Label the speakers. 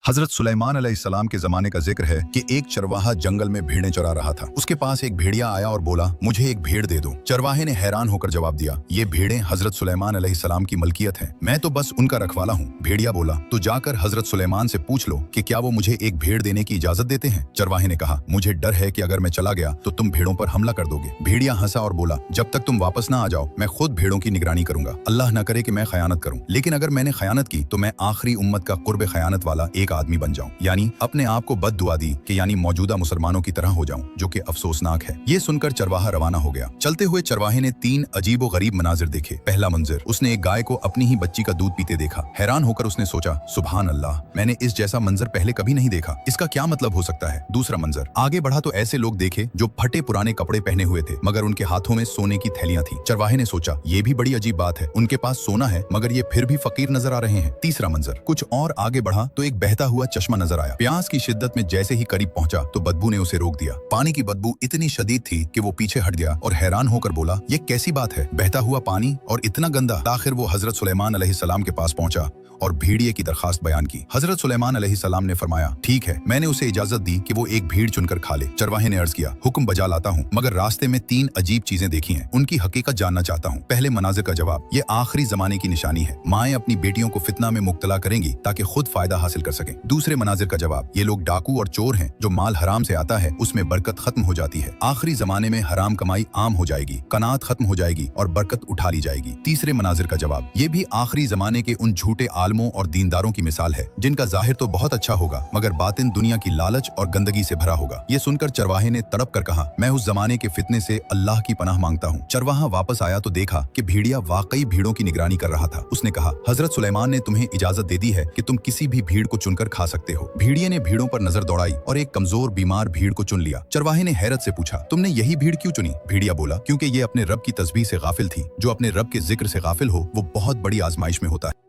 Speaker 1: हजरत सुलेमान अलैहिस्सलाम के जमाने का जिक्र है कि एक चरवाहा जंगल में भेड़ें चरा रहा था। उसके पास एक भेड़िया आया और बोला, मुझे एक भेड़ दे दो। चरवाहे ने हैरान होकर जवाब दिया, ये भेड़ें हजरत सुलेमान अलैहिस्सलाम की मलकियत हैं, मैं तो बस उनका रखवाला हूँ। भेड़िया बोला, तो जाकर हजरत सुलेमान से पूछ लो कि क्या वो मुझे एक भेड़ देने की इजाजत देते हैं। चरवाहे ने कहा, मुझे डर है कि अगर मैं चला गया तो तुम भेड़ों पर हमला कर दोगे। भेड़िया हंसा और बोला, जब तक तुम वापस ना आ जाओ मैं खुद भेड़ों की निगरानी करूंगा। अल्लाह न करे कि मैं खयानत करूं, लेकिन अगर मैंने खयानत की तो मैं आखिरी उम्मत का कुर्ब खयानत वाला एक आदमी बन जाऊं। यानी अपने आप को बद दुआ दी कि यानी मौजूदा मुसलमानों की तरह हो जाऊं, जो कि अफसोसनाक है। ये सुनकर चरवाहा रवाना हो गया। चलते हुए चरवाहे ने 3 अजीब व गरीब मनाजिर देखे। पहला मंजर, उसने एक गाय को अपनी ही बच्ची का दूध पीते देखा। हैरान होकर उसने सोचा, सुभान अल्लाह, मैंने इस जैसा मंजर पहले कभी नहीं देखा, इसका क्या मतलब हो सकता है। दूसरा मंजर, आगे बढ़ा तो ऐसे लोग देखे जो फटे पुराने कपड़े पहने हुए थे मगर उनके हाथों में सोने की थैलियां थी। चरवाहे ने सोचा, ये भी बड़ी अजीब बात है, उनके पास सोना है मगर ये फिर भी फकीर नजर आ रहे हैं। तीसरा मंजर, कुछ और आगे बढ़ा तो एक बहता हुआ चश्मा नजर आया। प्यास की शिद्दत में जैसे ही करीब पहुंचा तो बदबू ने उसे रोक दिया। पानी की बदबू इतनी शदीद थी कि वो पीछे हट गया और हैरान होकर बोला, ये कैसी बात है, बहता हुआ पानी और इतना गंदा। आखिर वो हजरत सुलेमान अलैहिस्सलाम के पास पहुंचा और भेड़िए की दरखास्त बयान की। हजरत सुलेमान अलैहिस्सलाम ने फरमाया, ठीक है, मैंने उसे इजाजत दी कि वो एक भीड़ चुनकर खा ले। चरवाहे ने अर्ज किया, हुक्म बजा लाता हूँ, मगर रास्ते में 3 अजीब चीजें देखी हैं, उनकी हकीकत जानना चाहता हूँ। पहले मनाजिर का जवाब, ये आखिरी जमाने की निशानी है, माएँ अपनी बेटियों को फितना में मुब्तला करेंगी ताकि खुद फायदा हासिल कर सकें। दूसरे मनाजिर का जवाब, ये लोग डाकू और चोर हैं, जो माल हराम से आता है उसमें बरकत खत्म हो जाती है। आखिरी जमाने में हराम कमाई आम हो जाएगी, कनात खत्म हो जाएगी और बरकत उठा ली जाएगी। तीसरे मनाजिर का जवाब, ये भी आखिरी जमाने के उन झूठे आलमों और दीनदारों की मिसाल है जिनका जाहिर तो बहुत अच्छा होगा मगर बातिन दुनिया की लालच और गंदगी से भरा होगा। ये सुनकर चरवाहे ने तड़प कर कहा, मैं उस जमाने के फितने से अल्लाह की पनाह मांगता हूँ। चरवाहा वापस आया तो देखा कि भेड़िया वाकई भीड़ों की निगरानी कर रहा था। उसने कहा, हजरत सुलेमान ने तुम्हें इजाजत दे दी है कि तुम किसी भी भीड़ को चुनकर खा सकते हो। भेड़िए ने भीड़ों पर नजर दौड़ाई और एक कमजोर बीमार भीड़ को चुन लिया। चरवाहे ने हैरत से पूछा, तुमने यही भीड़ क्यों चुनी? भेड़िया बोला, क्योंकि ये अपने रब की तस्बीह से गाफिल थी। जो अपने रब के जिक्र से गाफिल हो वो बहुत बड़ी आजमाइश में होता है।